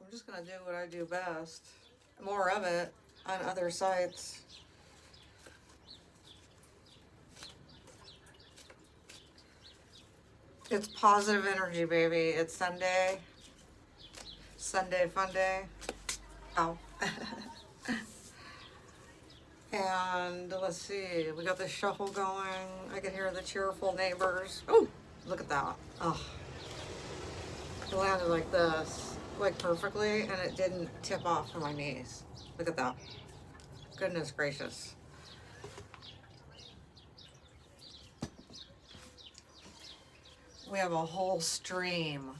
I'm just going to do what I do best. More of it on other sites. It's positive energy, baby. It's Sunday. Sunday fun day. Oh. And let's see, we got the shuffle going. I can hear the cheerful neighbors. Oh, look at that. Oh, it landed like this, like perfectly, and it didn't tip off from my knees. Look at that. Goodness gracious. We have a whole stream.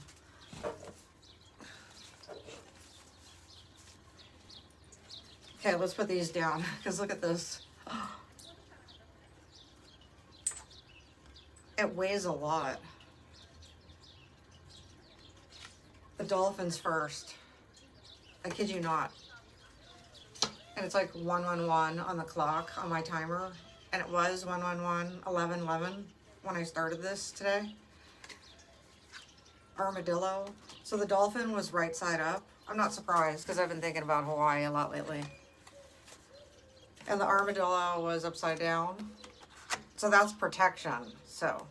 Okay, let's put these down, because look at this. It weighs a lot. The Dolphin's first. I kid you not. And it's like 111 on the clock on my timer. And it was 111, 11:11 when I started this today. Armadillo. So the Dolphin was right side up. I'm not surprised because I've been thinking about Hawaii a lot lately. And the armadillo was upside down. So that's protection. So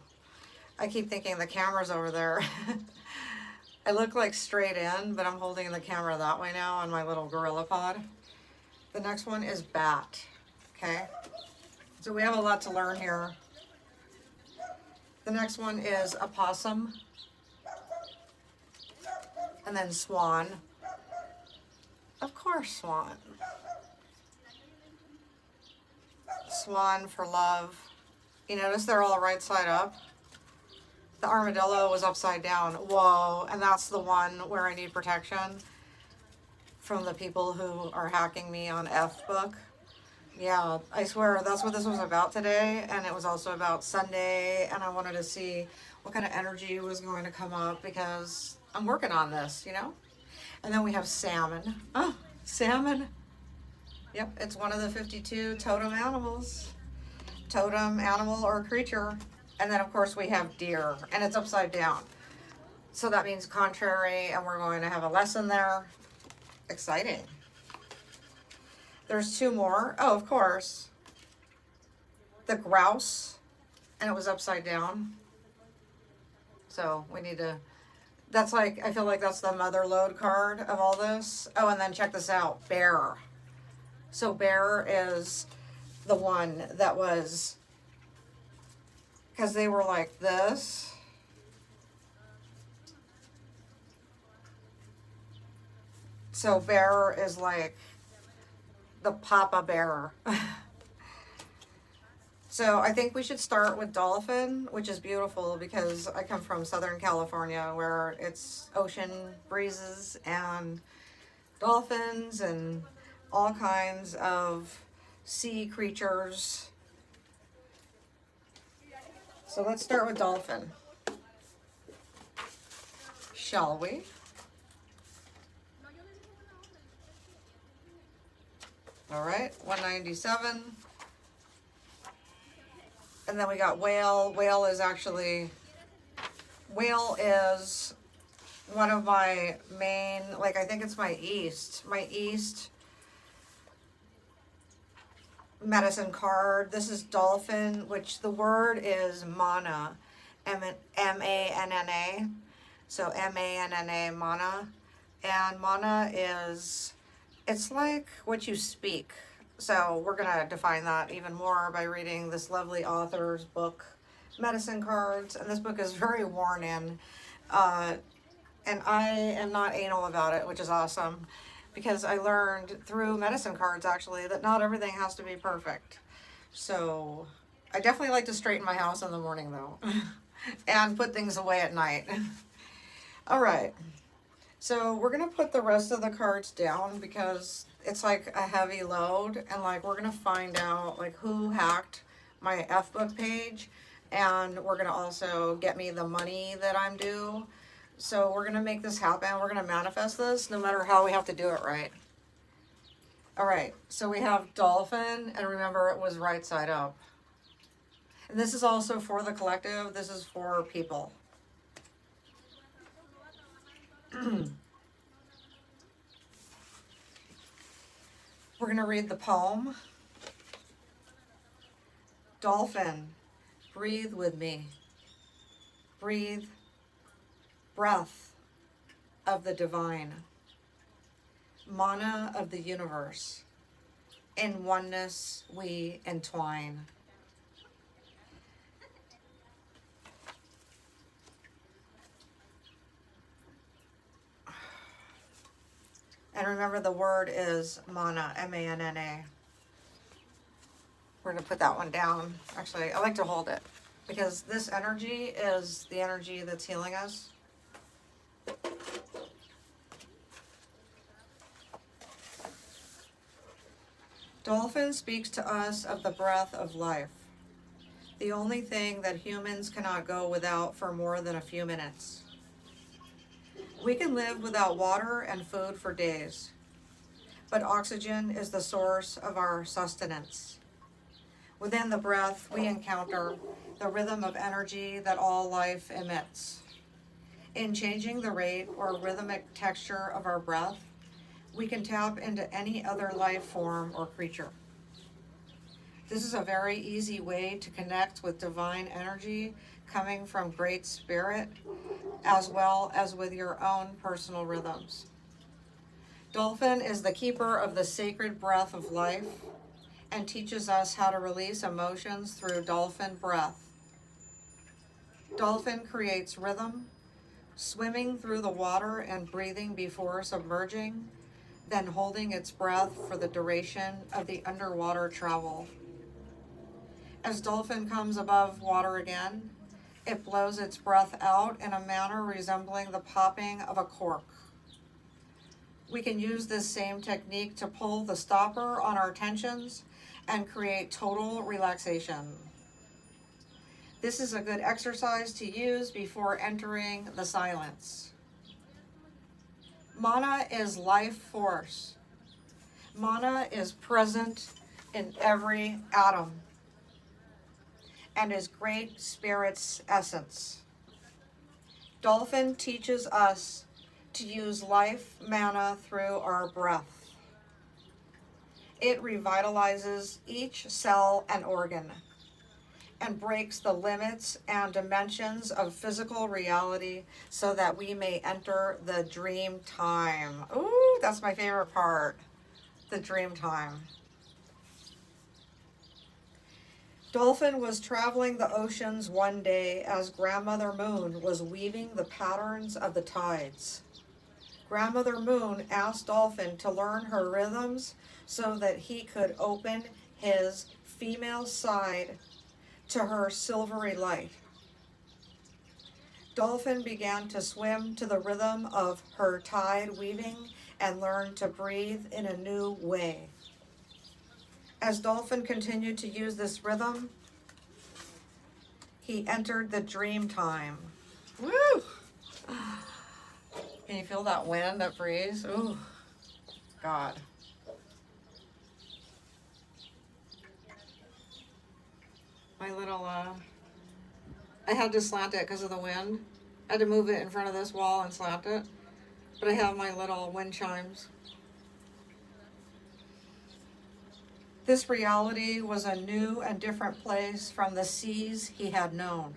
I keep thinking the camera's over there. I look like straight in, but I'm holding the camera that way now on my little gorilla pod. The next one is bat. Okay. So we have a lot to learn here. The next one is opossum. And then swan. Of course, swan. Swan for love. You notice they're all right side up. The armadillo was upside down. Whoa, and that's the one where I need protection from the people who are hacking me on F-Book. Yeah, I swear that's what this was about today, and it was also about Sunday, and I wanted to see what kind of energy was going to come up because I'm working on this, you know? And then we have salmon. Oh, salmon. Yep, it's one of the 52 totem animals. Totem animal or creature. And then of course we have deer, and it's upside down. So that means contrary, and we're going to have a lesson there. Exciting. There's two more. Oh, of course. The grouse, and it was upside down. So we need to, that's like, I feel like that's the mother lode card of all this. Oh, and then check this out, bear. So bear is the one that was, because they were like this. So bear is like the papa bear. So I think we should start with dolphin, which is beautiful because I come from Southern California where it's ocean breezes and dolphins and all kinds of sea creatures. So let's start with dolphin. Shall we? All right, 197. And then we got whale. Whale is one of my main, like I think it's my east medicine card. This is dolphin, which the word is Manna, M-A-N-N-A. So M-A-N-N-A, Manna. And Manna is, it's like what you speak. So we're going to define that even more by reading this lovely author's book, Medicine Cards. And this book is very worn in. And I am not anal about it, which is awesome. Because I learned through medicine cards, actually, that not everything has to be perfect. So I definitely like to straighten my house in the morning, though. And put things away at night. All right. So we're going to put the rest of the cards down because it's like a heavy load, and like we're going to find out like who hacked my F-Book page, and we're going to also get me the money that I'm due. So we're going to make this happen. We're going to manifest this no matter how we have to do it right. All right. So we have dolphin, and remember it was right side up. And this is also for the collective. This is for people. going to read the poem. Dolphin, breathe with me. Breathe, breath of the divine. Manna of the universe. In oneness we entwine. And remember, the word is Manna, M-A-N-N-A. We're going to put that one down. Actually, I like to hold it because this energy is the energy that's healing us. Dolphin speaks to us of the breath of life, the only thing that humans cannot go without for more than a few minutes. We can live without water and food for days, but oxygen is the source of our sustenance. Within the breath, we encounter the rhythm of energy that all life emits. In changing the rate or rhythmic texture of our breath, we can tap into any other life form or creature. This is a very easy way to connect with divine energy coming from Great Spirit, as well as with your own personal rhythms. Dolphin is the keeper of the sacred breath of life and teaches us how to release emotions through dolphin breath. Dolphin creates rhythm, swimming through the water and breathing before submerging, then holding its breath for the duration of the underwater travel. As dolphin comes above water again, it blows its breath out in a manner resembling the popping of a cork. We can use this same technique to pull the stopper on our tensions and create total relaxation. This is a good exercise to use before entering the silence. Manna is life force. Manna is present in every atom and is Great Spirit's essence. Dolphin teaches us to use life manna through our breath. It revitalizes each cell and organ and breaks the limits and dimensions of physical reality so that we may enter the dream time. Ooh, that's my favorite part, the dream time. Dolphin was traveling the oceans one day as Grandmother Moon was weaving the patterns of the tides. Grandmother Moon asked Dolphin to learn her rhythms so that he could open his female side to her silvery light. Dolphin began to swim to the rhythm of her tide weaving and learned to breathe in a new way. As Dolphin continued to use this rhythm, he entered the dream time. Woo! Can you feel that wind, that breeze? Ooh, God. My little, I had to slant it because of the wind. I had to move it in front of this wall and slant it. But I have my little wind chimes. This reality was a new and different place from the seas he had known.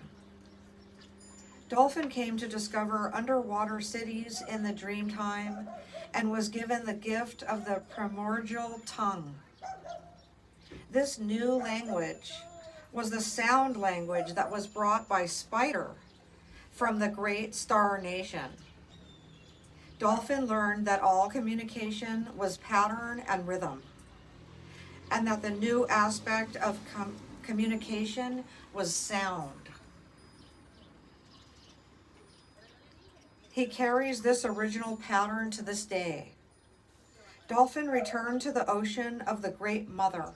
Dolphin came to discover underwater cities in the dream time and was given the gift of the primordial tongue. This new language was the sound language that was brought by Spider from the great star nation. Dolphin learned that all communication was pattern and rhythm, and that the new aspect of communication was sound. He carries this original pattern to this day. Dolphin returned to the ocean of the Great Mother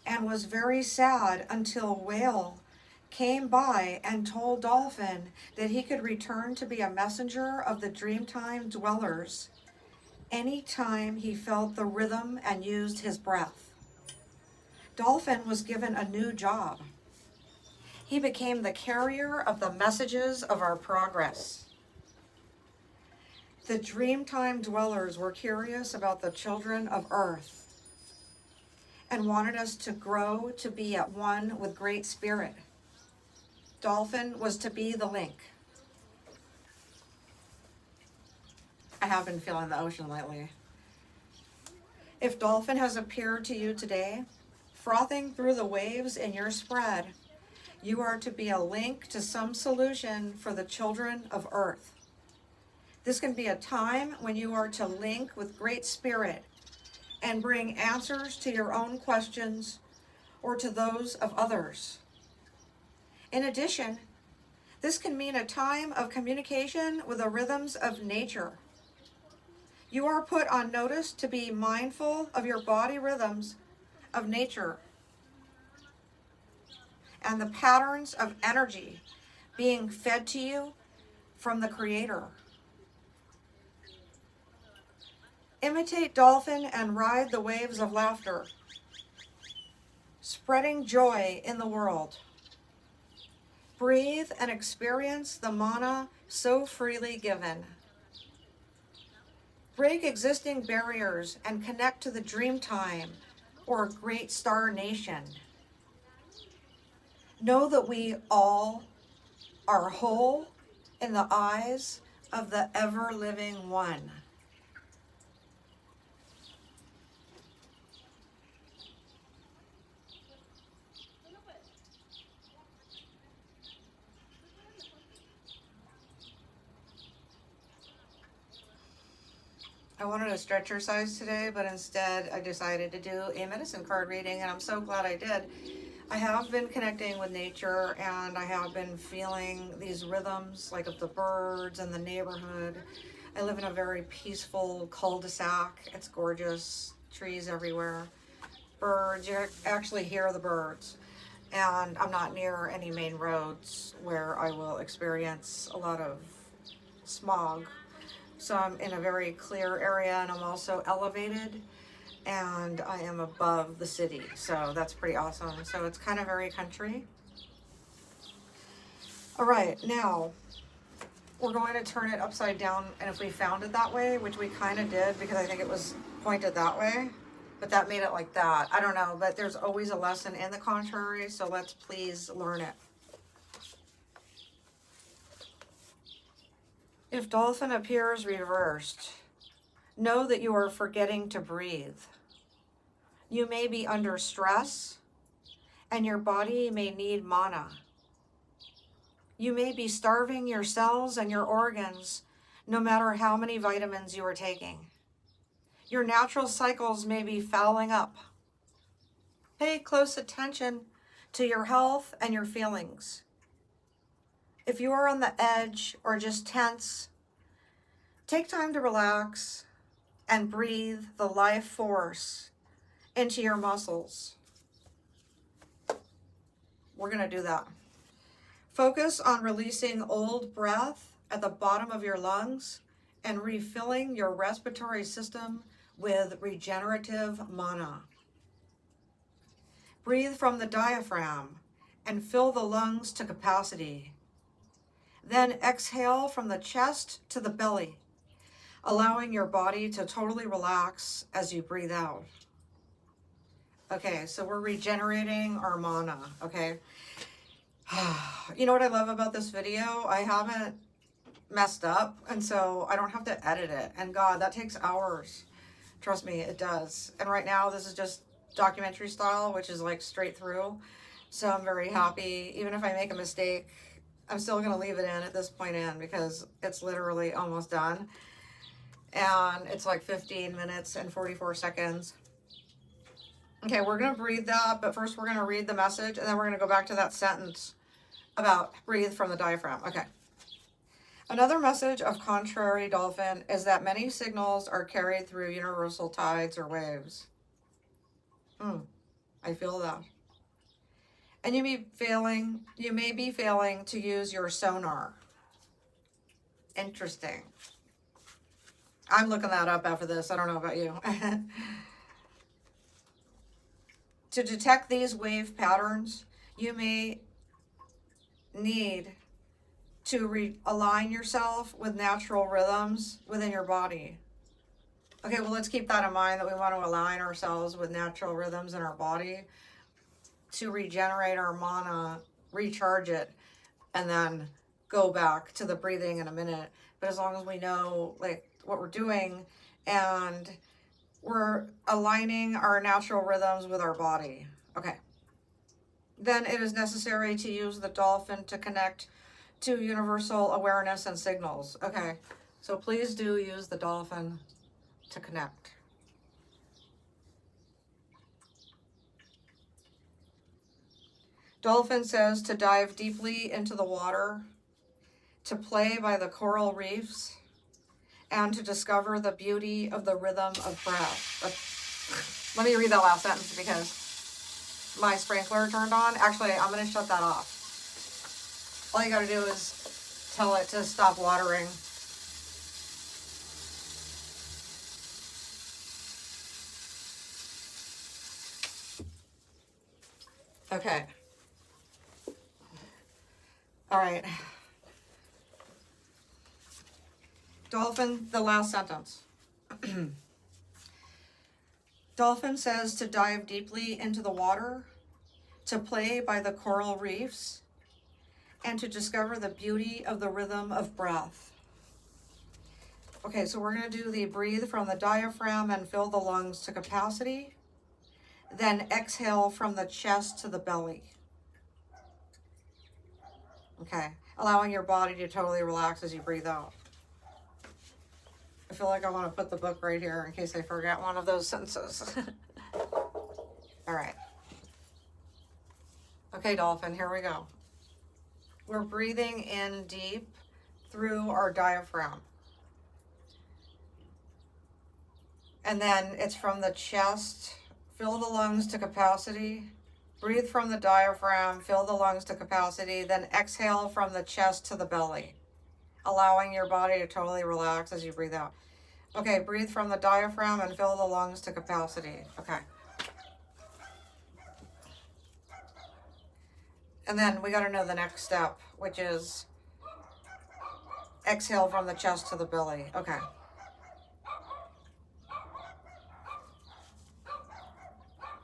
and was very sad until Whale came by and told Dolphin that he could return to be a messenger of the Dreamtime dwellers anytime he felt the rhythm and used his breath. Dolphin was given a new job. He became the carrier of the messages of our progress. The Dreamtime dwellers were curious about the children of Earth and wanted us to grow to be at one with Great Spirit. Dolphin was to be the link. I have been feeling the ocean lately. If Dolphin has appeared to you today, frothing through the waves in your spread, you are to be a link to some solution for the children of Earth. This can be a time when you are to link with Great Spirit and bring answers to your own questions or to those of others. In addition, this can mean a time of communication with the rhythms of nature. You are put on notice to be mindful of your body rhythms of nature and the patterns of energy being fed to you from the Creator. Imitate Dolphin and ride the waves of laughter, spreading joy in the world. Breathe and experience the Manna so freely given. Break existing barriers and connect to the dream time or great star nation. Know that we all are whole in the eyes of the ever-living one. I wanted a stretch exercise today, but instead I decided to do a medicine card reading, and I'm so glad I did. I have been connecting with nature, and I have been feeling these rhythms, like of the birds and the neighborhood. I live in a very peaceful cul-de-sac. It's gorgeous, trees everywhere, birds. You actually hear the birds. And I'm not near any main roads where I will experience a lot of smog. So I'm in a very clear area, and I'm also elevated, and I am above the city. So that's pretty awesome. So it's kind of very country. All right, now we're going to turn it upside down, and if we found it that way, which we kind of did because I think it was pointed that way, but that made it like that. I don't know, but there's always a lesson in the contrary, so let's please learn it. If Dolphin appears reversed, know that you are forgetting to breathe. You may be under stress, and your body may need Manna. You may be starving your cells and your organs, no matter how many vitamins you are taking. Your natural cycles may be fouling up. Pay close attention to your health and your feelings. If you are on the edge or just tense, take time to relax and breathe the life force into your muscles. We're going to do that. Focus on releasing old breath at the bottom of your lungs and refilling your respiratory system with regenerative Manna. Breathe from the diaphragm and fill the lungs to capacity. Then exhale from the chest to the belly, allowing your body to totally relax as you breathe out. Okay, so we're regenerating our Manna, okay? You know what I love about this video? I haven't messed up, and so I don't have to edit it. And God, that takes hours. Trust me, it does. And right now, this is just documentary style, which is like straight through. So I'm very happy. Even if I make a mistake, I'm still going to leave it in at this point in because it's literally almost done. And it's like 15 minutes and 44 seconds. Okay, we're going to breathe that, but first we're going to read the message, and then we're going to go back to that sentence about breathe from the diaphragm. Okay. Another message of contrary Dolphin is that many signals are carried through universal tides or waves. I feel that. And you may be failing to use your sonar. Interesting. I'm looking that up after this. I don't know about you. To detect these wave patterns, you may need to realign yourself with natural rhythms within your body. Okay, well, let's keep that in mind, that we want to align ourselves with natural rhythms in our body to regenerate our mana, recharge it, and then go back to the breathing in a minute. But as long as we know like what we're doing and we're aligning our natural rhythms with our body. Okay. Then it is necessary to use the dolphin to connect to universal awareness and signals. Okay. So please do use the dolphin to connect. Dolphin says to dive deeply into the water, to play by the coral reefs, and to discover the beauty of the rhythm of breath. Let me read that last sentence because my sprinkler turned on. Actually, I'm going to shut that off. All you got to do is tell it to stop watering. Okay. All right. Dolphin, the last sentence. Dolphin says to dive deeply into the water, to play by the coral reefs, and to discover the beauty of the rhythm of breath. Okay, so we're going to do the breathe from the diaphragm and fill the lungs to capacity. Then exhale from the chest to the belly. Okay, allowing your body to totally relax as you breathe out. I feel like I want to put the book right here in case I forget one of those sentences. All right. Okay, Dolphin, here we go. We're breathing in deep through our diaphragm. And then it's from the chest, fill the lungs to capacity. Breathe from the diaphragm, fill the lungs to capacity, then exhale from the chest to the belly, allowing your body to totally relax as you breathe out. Okay, breathe from the diaphragm and fill the lungs to capacity. Okay. And then we got to know the next step, which is exhale from the chest to the belly. Okay.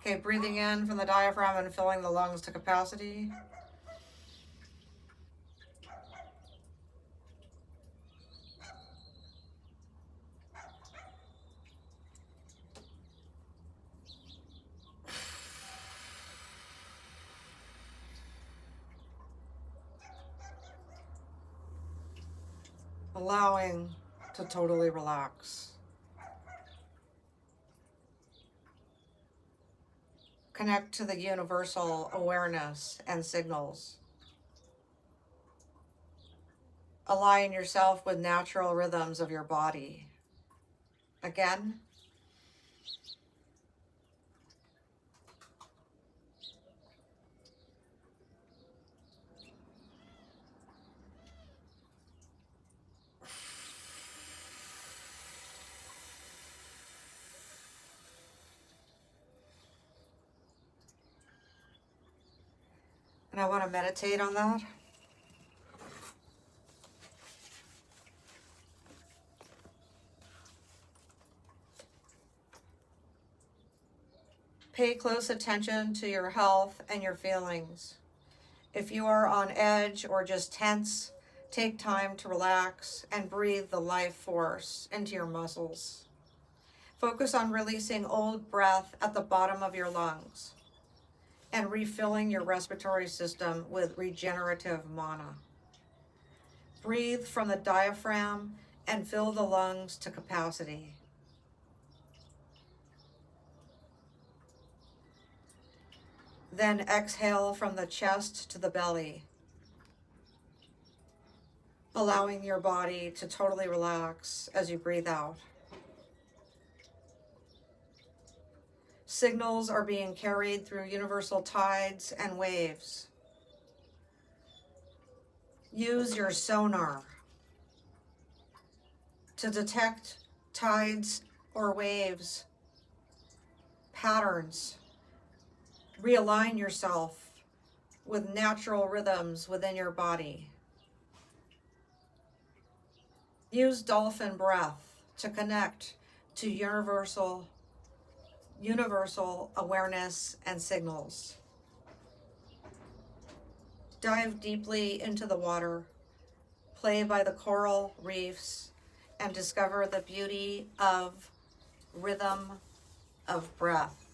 Okay, breathing in from the diaphragm and filling the lungs to capacity. Allowing to totally relax. Connect to the universal awareness and signals. Align yourself with natural rhythms of your body. Again. And I want to meditate on that. Pay close attention to your health and your feelings. If you are on edge or just tense, take time to relax and breathe the life force into your muscles. Focus on releasing old breath at the bottom of your lungs and refilling your respiratory system with regenerative mana. Breathe from the diaphragm and fill the lungs to capacity. Then exhale from the chest to the belly, allowing your body to totally relax as you breathe out. Signals are being carried through universal tides and waves. Use your sonar to detect tides or waves, patterns. Realign yourself with natural rhythms within your body. Use dolphin breath to connect to universal awareness and signals. Dive deeply into the water, play by the coral reefs, and discover the beauty of rhythm of breath.